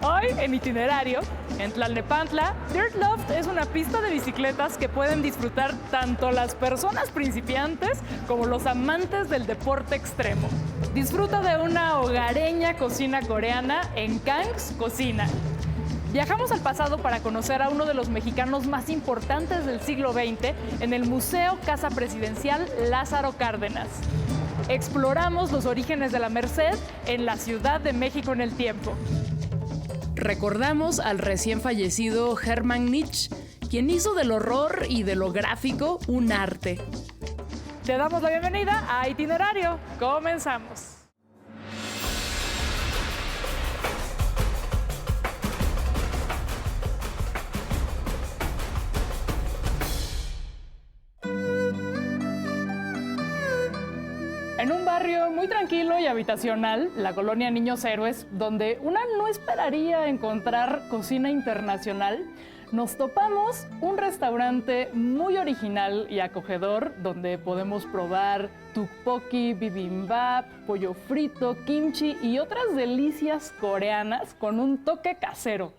Hoy, en Itinerario, en Tlalnepantla, Dirt Loft es una pista de bicicletas que pueden disfrutar tanto las personas principiantes como los amantes del deporte extremo. Disfruta de una hogareña cocina coreana en Kang's Cocina. Viajamos al pasado para conocer a uno de los mexicanos más importantes del siglo XX en el Museo Casa Presidencial Lázaro Cárdenas. Exploramos los orígenes de la Merced en la Ciudad de México en el tiempo. Recordamos al recién fallecido Hermann Nietzsche, quien hizo del horror y de lo gráfico un arte. Te damos la bienvenida a Itinerario. Comenzamos. En un barrio muy tranquilo y habitacional, la colonia Niños Héroes, donde una no esperaría encontrar cocina internacional, nos topamos un restaurante muy original y acogedor donde podemos probar tteokbokki, bibimbap, pollo frito, kimchi y otras delicias coreanas con un toque casero.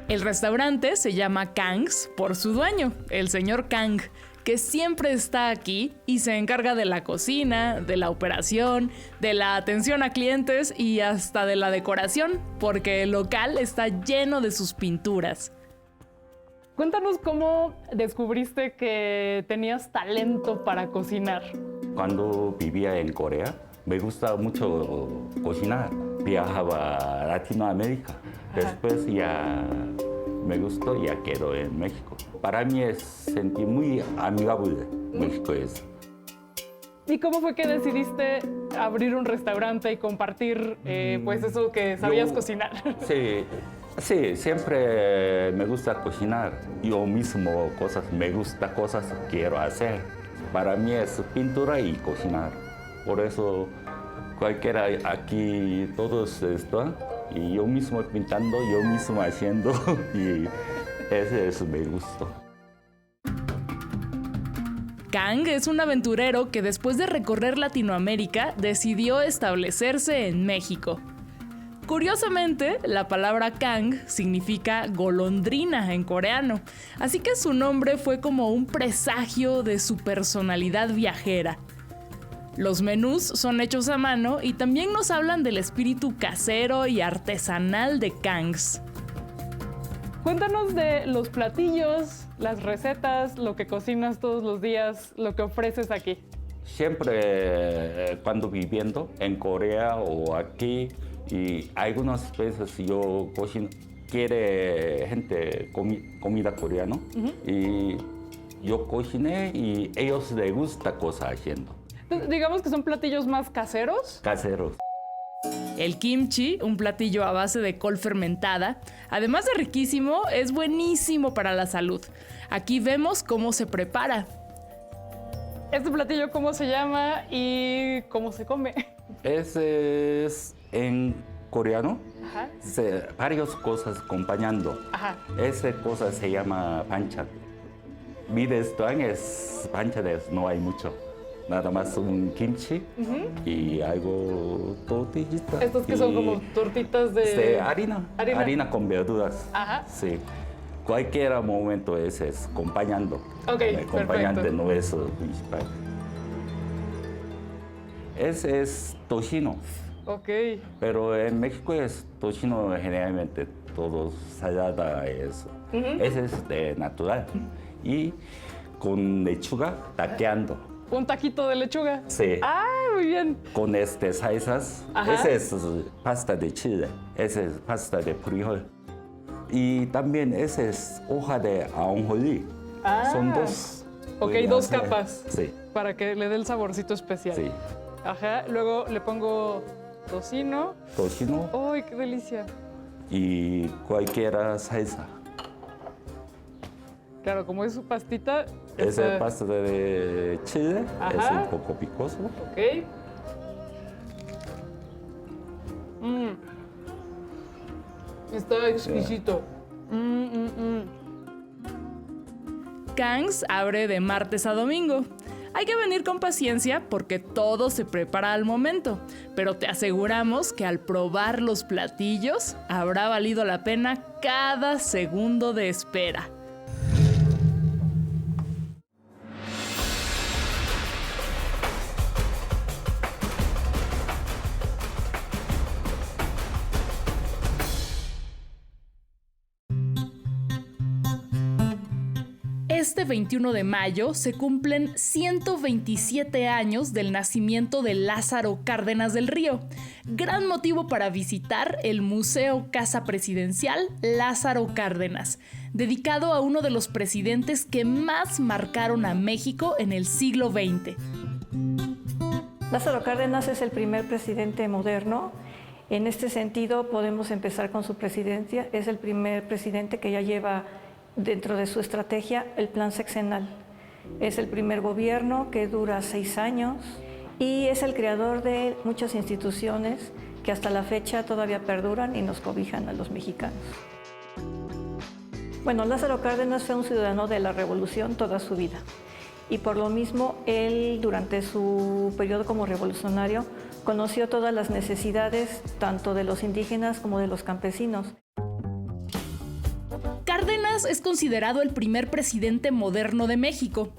El restaurante se llama Kang's por su dueño, el señor Kang, que siempre está aquí y se encarga de la cocina, de la operación, de la atención a clientes y hasta de la decoración, porque el local está lleno de sus pinturas. Cuéntanos cómo descubriste que tenías talento para cocinar. Cuando vivía en Corea, me gustaba mucho cocinar. Viajaba a Latinoamérica. Después ya me gustó y ya quedó en México. Para mí sentí muy amigable México es. ¿Y cómo fue que decidiste abrir un restaurante y compartir pues eso que sabías cocinar? Sí, siempre me gusta cocinar. Yo mismo me gusta cosas que quiero hacer. Para mí es pintura y cocinar. Por eso cualquiera aquí, todos están. Y yo mismo pintando, yo mismo haciendo. Y eso me gustó. Kang es un aventurero que después de recorrer Latinoamérica decidió establecerse en México. Curiosamente, la palabra Kang significa golondrina en coreano, así que su nombre fue como un presagio de su personalidad viajera. Los menús son hechos a mano y también nos hablan del espíritu casero y artesanal de Kang's. Cuéntanos de los platillos, las recetas, lo que cocinas todos los días, lo que ofreces aquí. Siempre cuando viviendo en Corea o aquí, y algunas veces yo cocino, quiere gente comida coreana, y yo cociné y ellos les gusta cosa haciendo. Entonces, digamos que son platillos más caseros. Caseros. El kimchi, un platillo a base de col fermentada, además de riquísimo, es buenísimo para la salud. Aquí vemos cómo se prepara. ¿Este platillo cómo se llama y cómo se come? Ese es en coreano. Ajá. Varias cosas acompañando. Ajá. Esa cosa se llama banchan. Mi restaurante es banchan, no hay mucho. Nada más un kimchi y algo tortillitas. Estos que son como tortitas de... Harina con verduras. Ajá. Sí. Cualquier momento ese es acompañando. Ok, el acompañante perfecto. no es principal. Ese es tocino. Ok. Pero en México es tocino generalmente todo salada eso. Ese es de natural. Y con lechuga taqueando. ¿Un taquito de lechuga? Sí. ¡Ah, muy bien! Con salsas. Ajá. Ese es pasta de chile. Ese es pasta de frijol. Y también ese es hoja de ajonjolí. Ah. Son dos. Ok, pueden dos hacer. capas. Sí. Para que le dé el saborcito especial. Sí. Ajá. Luego le pongo tocino. Tocino ¡Uy, qué delicia! y cualquier salsa. Claro, como es su pastita... Esa pasta de chile es Ajá. un poco picoso. Ok. Está exquisito. Kang's abre de martes a domingo. Hay que venir con paciencia porque todo se prepara al momento, pero te aseguramos que al probar los platillos habrá valido la pena cada segundo de espera. Este 21 de mayo se cumplen 127 años del nacimiento de Lázaro Cárdenas del Río, gran motivo para visitar el Museo Casa Presidencial Lázaro Cárdenas, dedicado a uno de los presidentes que más marcaron a México en el siglo XX. Lázaro Cárdenas es el primer presidente moderno. En este sentido, podemos empezar con su presidencia. Es el primer presidente que ya lleva dentro de su estrategia el plan sexenal. Es el primer gobierno que dura 6 años y es el creador de muchas instituciones que hasta la fecha todavía perduran y nos cobijan a los mexicanos. Bueno, Lázaro Cárdenas fue un ciudadano de la Revolución toda su vida y por lo mismo él durante su periodo como revolucionario conoció todas las necesidades tanto de los indígenas como de los campesinos. Cárdenas es considerado el primer presidente moderno de México.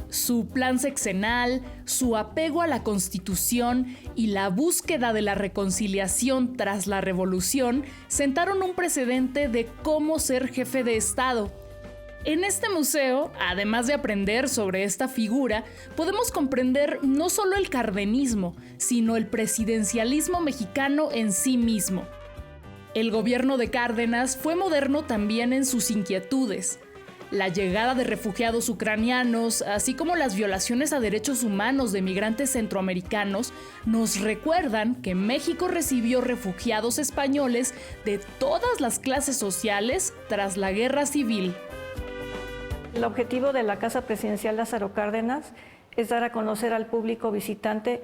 Su plan sexenal, su apego a la Constitución y la búsqueda de la reconciliación tras la Revolución sentaron un precedente de cómo ser jefe de Estado. En este museo, además de aprender sobre esta figura, podemos comprender no solo el cardenismo, sino el presidencialismo mexicano en sí mismo. El gobierno de Cárdenas fue moderno también en sus inquietudes. La llegada de refugiados ucranianos, así como las violaciones a derechos humanos de migrantes centroamericanos, nos recuerdan que México recibió refugiados españoles de todas las clases sociales tras la Guerra Civil. El objetivo de la Casa Presidencial Lázaro Cárdenas es dar a conocer al público visitante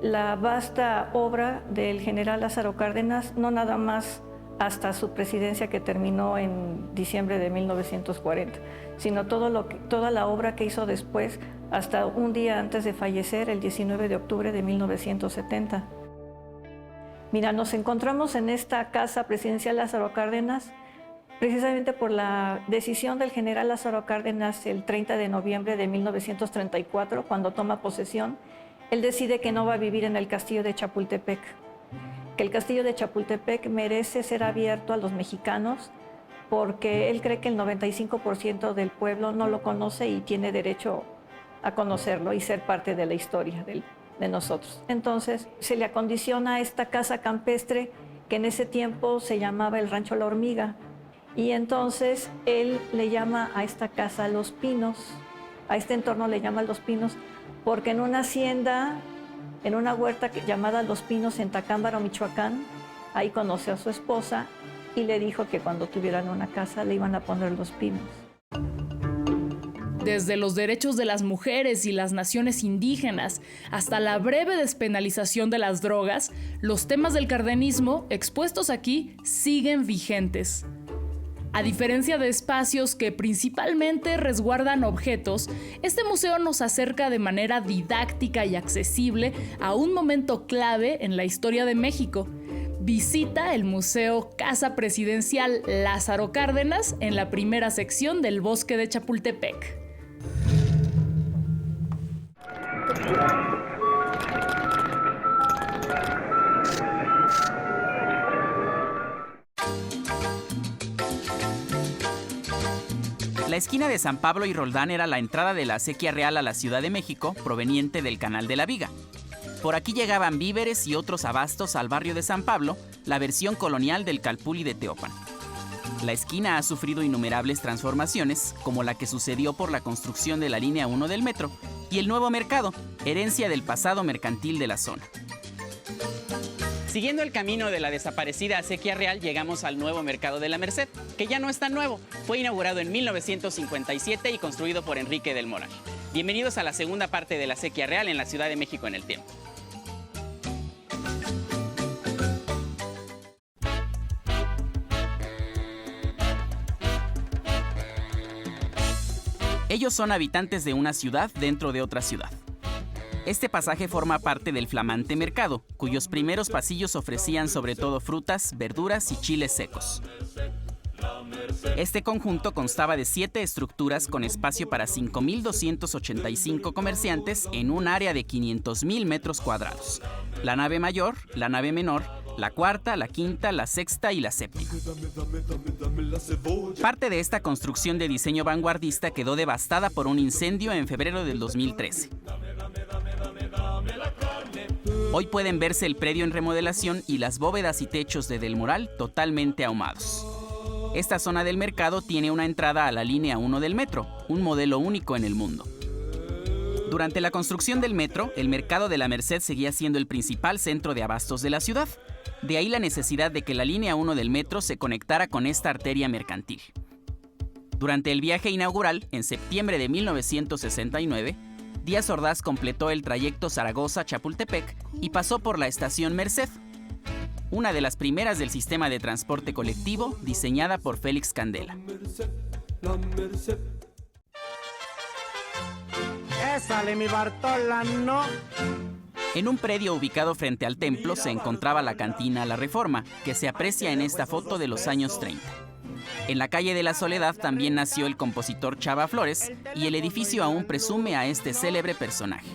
la vasta obra del general Lázaro Cárdenas, no nada más hasta su presidencia que terminó en diciembre de 1940, sino toda la obra que hizo después, hasta un día antes de fallecer, el 19 de octubre de 1970. Mira, nos encontramos en esta Casa Presidencial Lázaro Cárdenas precisamente por la decisión del general Lázaro Cárdenas el 30 de noviembre de 1934, cuando toma posesión. Él decide que no va a vivir en el castillo de Chapultepec, que el castillo de Chapultepec merece ser abierto a los mexicanos porque él cree que el 95% del pueblo no lo conoce y tiene derecho a conocerlo y ser parte de la historia de nosotros. Entonces se le acondiciona esta casa campestre que en ese tiempo se llamaba el Rancho La Hormiga y entonces él le llama a esta casa Los Pinos, a este entorno le llama Los Pinos porque en una hacienda, en una huerta llamada Los Pinos en Tacámbaro, Michoacán, ahí conoció a su esposa y le dijo que cuando tuvieran una casa le iban a poner Los Pinos. Desde los derechos de las mujeres y las naciones indígenas hasta la breve despenalización de las drogas, los temas del cardenismo expuestos aquí siguen vigentes. A diferencia de espacios que principalmente resguardan objetos, este museo nos acerca de manera didáctica y accesible a un momento clave en la historia de México. Visita el Museo Casa Presidencial Lázaro Cárdenas en la primera sección del Bosque de Chapultepec. La esquina de San Pablo y Roldán era la entrada de la acequia real a la Ciudad de México, proveniente del Canal de la Viga. Por aquí llegaban víveres y otros abastos al barrio de San Pablo, la versión colonial del Calpulli de Teopan. La esquina ha sufrido innumerables transformaciones, como la que sucedió por la construcción de la línea 1 del metro y el nuevo mercado, herencia del pasado mercantil de la zona. Siguiendo el camino de la desaparecida acequia real, llegamos al nuevo mercado de la Merced, que ya no es tan nuevo. Fue inaugurado en 1957 y construido por Enrique del Moral. Bienvenidos a la segunda parte de la acequia real en la Ciudad de México en el tiempo. Ellos son habitantes de una ciudad dentro de otra ciudad. Este pasaje forma parte del flamante mercado, cuyos primeros pasillos ofrecían sobre todo frutas, verduras y chiles secos. Este conjunto constaba de 7 estructuras con espacio para 5.285 comerciantes en un área de 500.000 metros cuadrados. La nave mayor, la nave menor, la cuarta, la quinta, la sexta y la séptima. Parte de esta construcción de diseño vanguardista quedó devastada por un incendio en febrero del 2013. Hoy pueden verse el predio en remodelación y las bóvedas y techos de Del Moral totalmente ahumados. Esta zona del mercado tiene una entrada a la línea 1 del metro, un modelo único en el mundo. Durante la construcción del metro, el mercado de la Merced seguía siendo el principal centro de abastos de la ciudad. De ahí la necesidad de que la línea 1 del metro se conectara con esta arteria mercantil. Durante el viaje inaugural, en septiembre de 1969, Díaz Ordaz completó el trayecto Zaragoza-Chapultepec y pasó por la estación Merced, una de las primeras del sistema de transporte colectivo diseñada por Félix Candela. ¡Ésale, mi Bartola, no! En un predio ubicado frente al templo se encontraba la cantina La Reforma, que se aprecia en esta foto de los años 30. En la calle de la Soledad también nació el compositor Chava Flores y el edificio aún presume a este célebre personaje.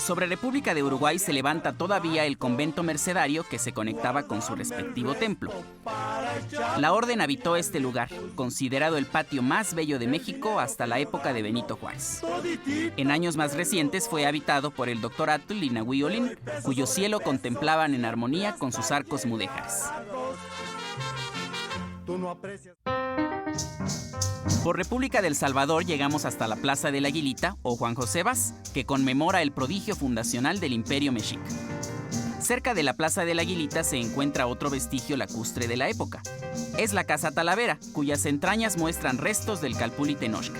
Sobre República de Uruguay se levanta todavía el convento mercedario que se conectaba con su respectivo templo. La orden habitó este lugar, considerado el patio más bello de México hasta la época de Benito Juárez. En años más recientes fue habitado por el Dr. Atul y Nahui Olin, cuyo cielo contemplaban en armonía con sus arcos mudéjares. Por República del Salvador llegamos hasta la Plaza de la Aguilita o Juan José Vaz, que conmemora el prodigio fundacional del Imperio Mexica. Cerca de la Plaza de la Aguilita se encuentra otro vestigio lacustre de la época. Es la Casa Talavera, cuyas entrañas muestran restos del Calpulli Tenochca.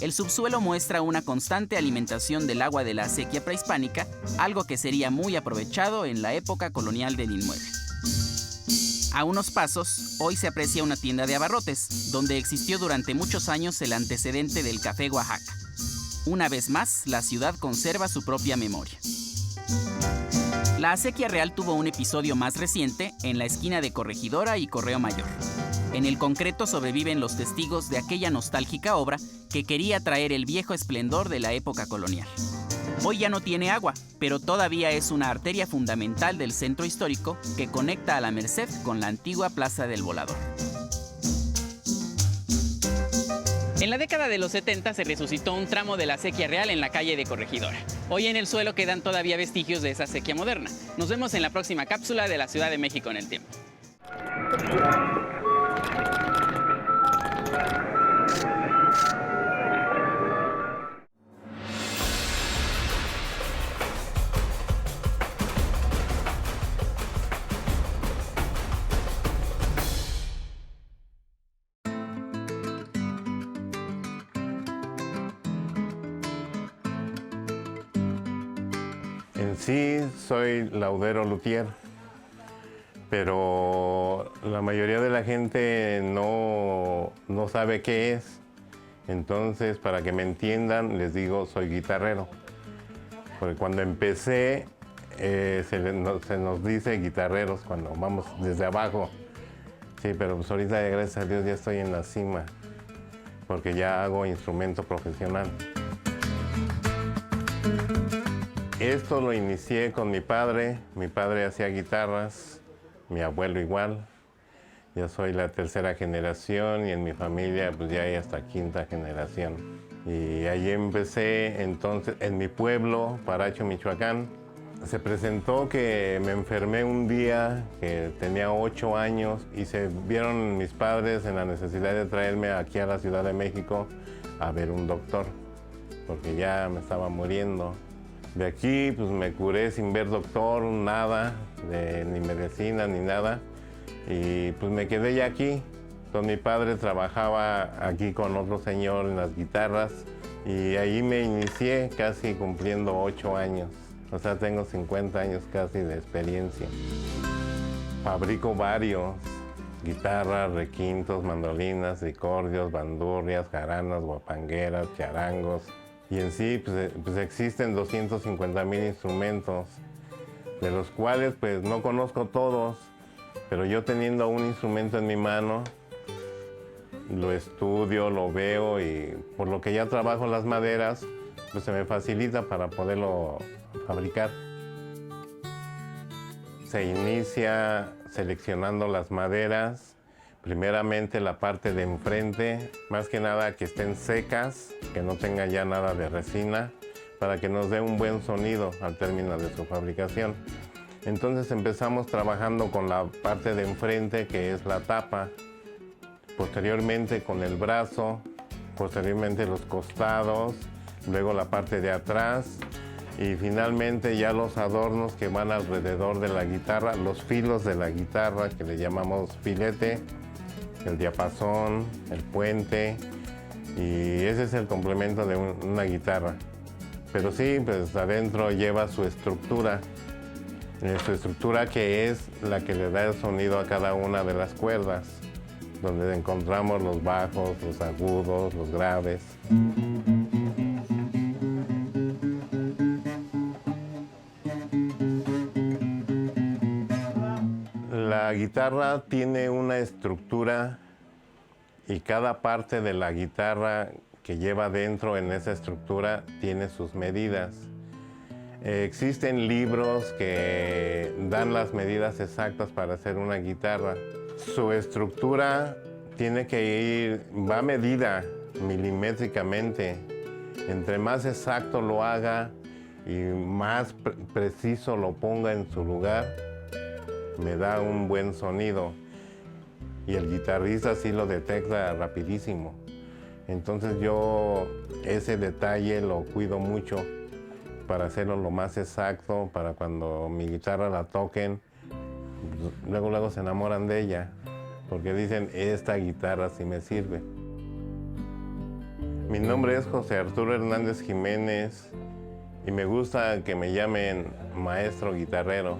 El subsuelo muestra una constante alimentación del agua de la acequia prehispánica, algo que sería muy aprovechado en la época colonial del inmueble. A unos pasos, hoy se aprecia una tienda de abarrotes, donde existió durante muchos años el antecedente del Café Oaxaca. Una vez más, la ciudad conserva su propia memoria. La acequia real tuvo un episodio más reciente en la esquina de Corregidora y Correo Mayor. En el concreto sobreviven los testigos de aquella nostálgica obra que quería traer el viejo esplendor de la época colonial. Hoy ya no tiene agua, pero todavía es una arteria fundamental del centro histórico que conecta a la Merced con la antigua Plaza del Volador. En la década de los 70 se resucitó un tramo de la acequia real en la calle de Corregidora. Hoy en el suelo quedan todavía vestigios de esa acequia moderna. Nos vemos en la próxima cápsula de la Ciudad de México en el tiempo. En sí, soy laudero luthier, pero la mayoría de la gente no sabe qué es. Entonces, para que me entiendan, les digo, soy guitarrero. Porque cuando empecé, se nos dice guitarreros cuando vamos desde abajo. Sí, pero pues ahorita, gracias a Dios, ya estoy en la cima, porque ya hago instrumento profesional. Esto lo inicié con mi padre hacía guitarras, mi abuelo igual. Ya soy la tercera generación y en mi familia pues ya hay hasta quinta generación. Y ahí empecé entonces en mi pueblo, Paracho, Michoacán. Se presentó que me enfermé un día, que tenía 8 años, y se vieron mis padres en la necesidad de traerme aquí a la Ciudad de México a ver un doctor, porque ya me estaba muriendo. De aquí pues me curé sin ver doctor, nada, ni medicina ni nada, y pues me quedé ya aquí. Entonces mi padre trabajaba aquí con otro señor en las guitarras y ahí me inicié casi cumpliendo 8 años. O sea, tengo 50 años casi de experiencia. Fabrico varios, guitarras, requintos, mandolinas, tricordios, bandurrias, jaranas, guapangueras, charangos, Y en sí, pues existen 250,000 instrumentos, de los cuales pues no conozco todos, pero yo teniendo un instrumento en mi mano, lo estudio, lo veo y por lo que ya trabajo las maderas, pues se me facilita para poderlo fabricar. Se inicia seleccionando las maderas, primeramente la parte de enfrente, más que nada que estén secas, que no tengan ya nada de resina, para que nos dé un buen sonido al término de su fabricación. Entonces empezamos trabajando con la parte de enfrente, que es la tapa, posteriormente con el brazo, posteriormente los costados, luego la parte de atrás y finalmente ya los adornos que van alrededor de la guitarra, los filos de la guitarra que le llamamos filete, el diapasón, el puente, y ese es el complemento de una guitarra. Pero sí, pues adentro lleva su estructura que es la que le da el sonido a cada una de las cuerdas, donde encontramos los bajos, los agudos, los graves. La guitarra tiene una estructura y cada parte de la guitarra que lleva dentro en esa estructura tiene sus medidas. Existen libros que dan las medidas exactas para hacer una guitarra. Su estructura tiene que va medida milimétricamente. Entre más exacto lo haga y más preciso lo ponga en su lugar, me da un buen sonido. Y el guitarrista sí lo detecta rapidísimo. Entonces yo ese detalle lo cuido mucho para hacerlo lo más exacto, para cuando mi guitarra la toquen, luego se enamoran de ella, porque dicen, esta guitarra sí me sirve. Mi nombre es José Arturo Hernández Jiménez y me gusta que me llamen maestro guitarrero.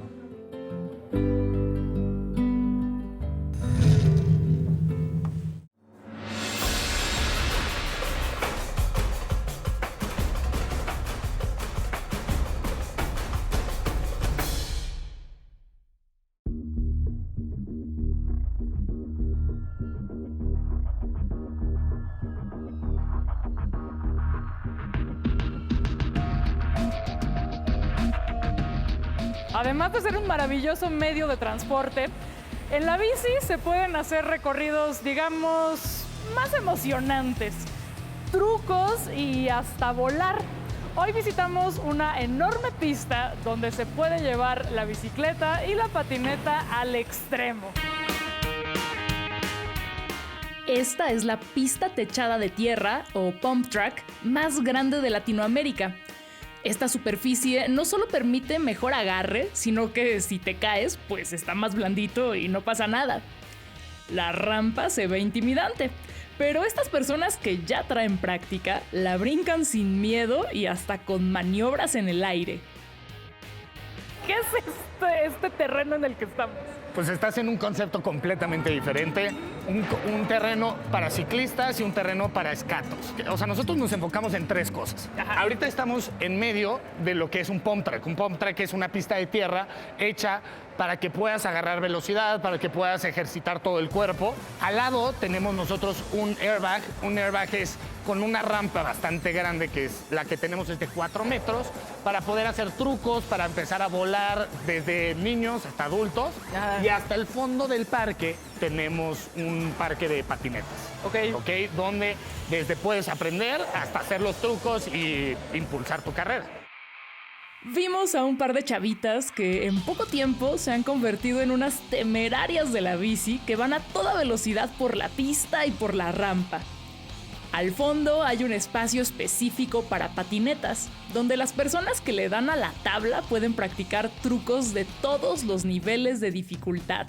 Además de ser un maravilloso medio de transporte, en la bici se pueden hacer recorridos, digamos, más emocionantes, trucos y hasta volar. Hoy visitamos una enorme pista donde se puede llevar la bicicleta y la patineta al extremo. Esta es la pista techada de tierra, o pump track, más grande de Latinoamérica. Esta superficie no solo permite mejor agarre, sino que si te caes, pues está más blandito y no pasa nada. La rampa se ve intimidante, pero estas personas que ya traen práctica la brincan sin miedo y hasta con maniobras en el aire. ¿Qué es este terreno en el que estamos? Pues estás en un concepto completamente diferente, un terreno para ciclistas y un terreno para escatos. O sea, nosotros nos enfocamos en tres cosas. Ajá. Ahorita estamos en medio de lo que es un pump track. Un pump track es una pista de tierra hecha para que puedas agarrar velocidad, para que puedas ejercitar todo el cuerpo. Al lado tenemos nosotros un airbag. Un airbag es con una rampa bastante grande, que es la que tenemos de 4 metros, para poder hacer trucos, para empezar a volar desde niños hasta adultos. Ajá. Y hasta el fondo del parque tenemos un parque de patinetas. Ok. Donde desde puedes aprender hasta hacer los trucos y impulsar tu carrera. Vimos a un par de chavitas que en poco tiempo se han convertido en unas temerarias de la bici que van a toda velocidad por la pista y por la rampa. Al fondo hay un espacio específico para patinetas, donde las personas que le dan a la tabla pueden practicar trucos de todos los niveles de dificultad.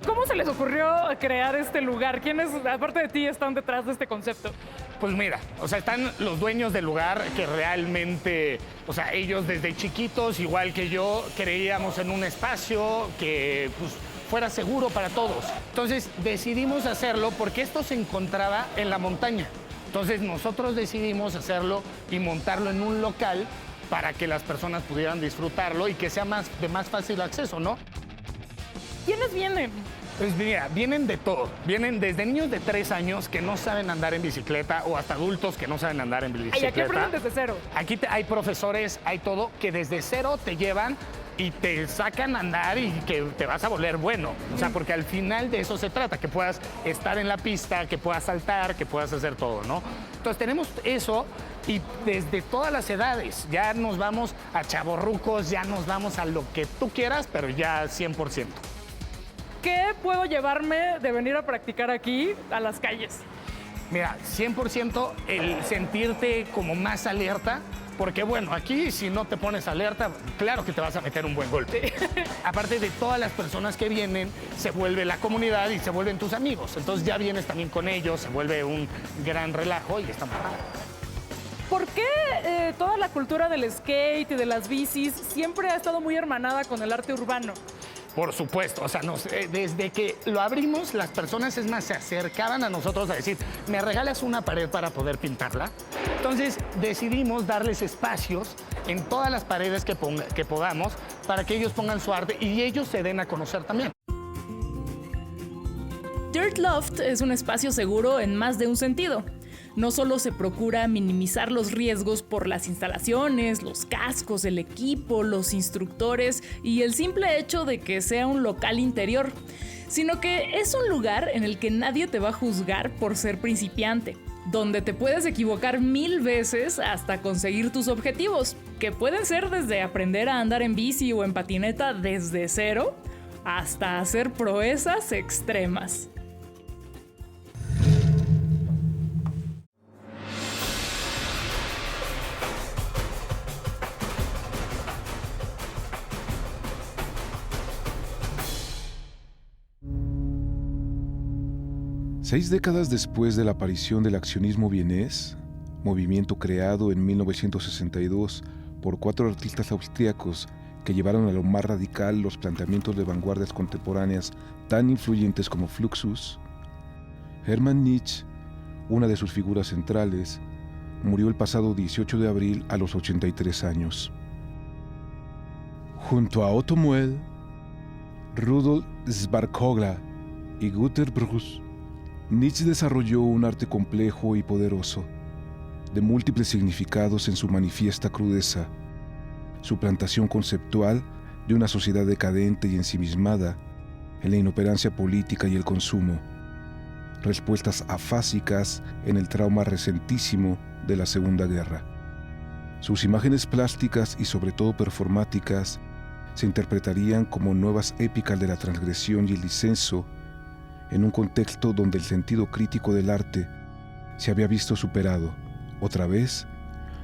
¿Cómo se les ocurrió crear este lugar? ¿Quiénes, aparte de ti, están detrás de este concepto? Pues mira, o sea, están los dueños del lugar que realmente, o sea, ellos desde chiquitos, igual que yo, creíamos en un espacio que pues, fuera seguro para todos. Entonces decidimos hacerlo porque esto se encontraba en la montaña. Entonces nosotros decidimos hacerlo y montarlo en un local para que las personas pudieran disfrutarlo y que sea de más fácil acceso, ¿no? ¿Quiénes vienen? Pues mira, vienen de todo. Vienen desde niños de 3 años que no saben andar en bicicleta o hasta adultos que no saben andar en bicicleta. ¿Y aquí aprenden desde cero? Aquí hay profesores, hay todo, que desde cero te llevan y te sacan a andar y que te vas a volver bueno. O sea, porque al final de eso se trata, que puedas estar en la pista, que puedas saltar, que puedas hacer todo, ¿no? Entonces tenemos eso y desde todas las edades. Ya nos vamos a chavorrucos, ya nos vamos a lo que tú quieras, pero ya 100%. ¿Qué puedo llevarme de venir a practicar aquí a las calles? Mira, 100% el sentirte como más alerta, porque bueno, aquí si no te pones alerta, claro que te vas a meter un buen golpe. Aparte de todas las personas que vienen, se vuelve la comunidad y se vuelven tus amigos. Entonces ya vienes también con ellos, se vuelve un gran relajo y está muy padre. ¿Por qué toda la cultura del skate y de las bicis siempre ha estado muy hermanada con el arte urbano? Por supuesto, o sea, desde que lo abrimos, las personas, es más, se acercaban a nosotros a decir, ¿me regalas una pared para poder pintarla? Entonces decidimos darles espacios en todas las paredes que podamos para que ellos pongan su arte y ellos se den a conocer también. Dirt Loft es un espacio seguro en más de un sentido. No solo se procura minimizar los riesgos por las instalaciones, los cascos, el equipo, los instructores y el simple hecho de que sea un local interior, sino que es un lugar en el que nadie te va a juzgar por ser principiante, donde te puedes equivocar 1000 veces hasta conseguir tus objetivos, que pueden ser desde aprender a andar en bici o en patineta desde cero, hasta hacer proezas extremas. Seis décadas después de la aparición del accionismo vienés, movimiento creado en 1962 por 4 artistas austriacos que llevaron a lo más radical los planteamientos de vanguardias contemporáneas tan influyentes como Fluxus, Hermann Nietzsche, una de sus figuras centrales, murió el pasado 18 de abril a los 83 años. Junto a Otto Muell, Rudolf Sbarcoglia y Günter Bruss, Nietzsche desarrolló un arte complejo y poderoso, de múltiples significados en su manifiesta crudeza, su plantación conceptual de una sociedad decadente y ensimismada en la inoperancia política y el consumo, respuestas afásicas en el trauma recentísimo de la Segunda Guerra. Sus imágenes plásticas y sobre todo performáticas se interpretarían como nuevas épicas de la transgresión y el disenso en un contexto donde el sentido crítico del arte se había visto superado, otra vez,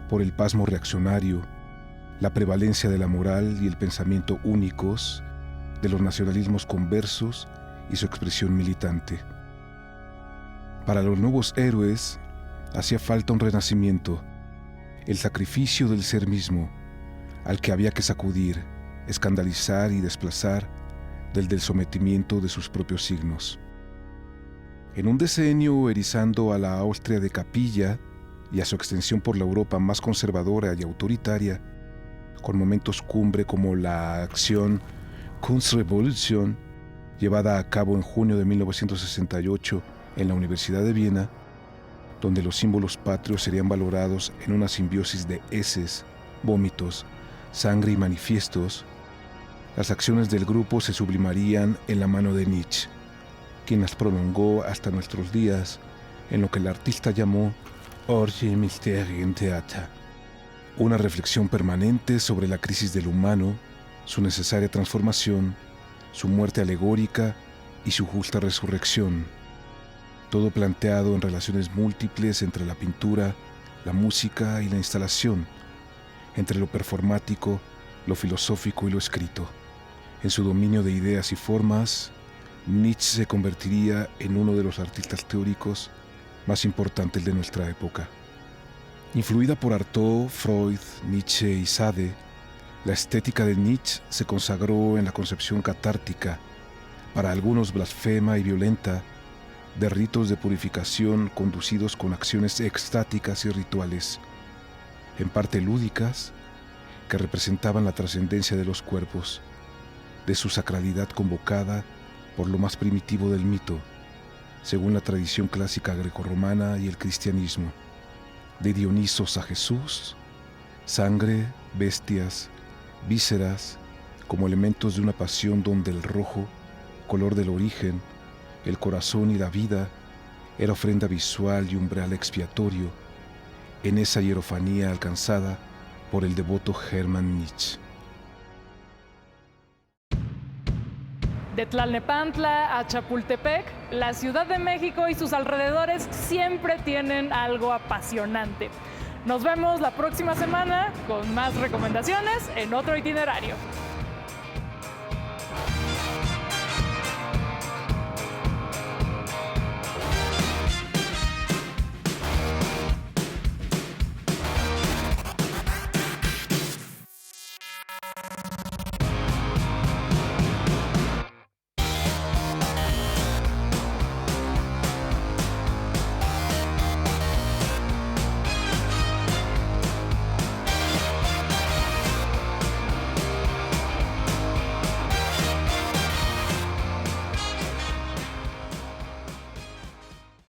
por el pasmo reaccionario, la prevalencia de la moral y el pensamiento únicos, de los nacionalismos conversos y su expresión militante. Para los nuevos héroes, hacía falta un renacimiento, el sacrificio del ser mismo, al que había que sacudir, escandalizar y desplazar del sometimiento de sus propios signos. En un decenio erizando a la Austria de Capilla y a su extensión por la Europa más conservadora y autoritaria, con momentos cumbre como la acción Kunstrevolution, llevada a cabo en junio de 1968 en la Universidad de Viena, donde los símbolos patrios serían valorados en una simbiosis de heces, vómitos, sangre y manifiestos, las acciones del grupo se sublimarían en la mano de Nietzsche, quien las prolongó hasta nuestros días en lo que el artista llamó Orgie Mysterium Theater, una reflexión permanente sobre la crisis del humano, su necesaria transformación, su muerte alegórica y su justa resurrección, todo planteado en relaciones múltiples entre la pintura, la música y la instalación, entre lo performático, lo filosófico y lo escrito. En su dominio de ideas y formas, Nietzsche se convertiría en uno de los artistas teóricos más importantes de nuestra época. Influida por Artaud, Freud, Nietzsche y Sade, la estética de Nietzsche se consagró en la concepción catártica, para algunos blasfema y violenta, de ritos de purificación conducidos con acciones extáticas y rituales, en parte lúdicas, que representaban la trascendencia de los cuerpos, de su sacralidad convocada por lo más primitivo del mito, según la tradición clásica grecorromana y el cristianismo, de Dionisos a Jesús, sangre, bestias, vísceras, como elementos de una pasión donde el rojo, color del origen, el corazón y la vida, era ofrenda visual y umbral expiatorio, en esa hierofanía alcanzada por el devoto Hermann Nietzsche. De Tlalnepantla a Chapultepec, la Ciudad de México y sus alrededores siempre tienen algo apasionante. Nos vemos la próxima semana con más recomendaciones en otro itinerario.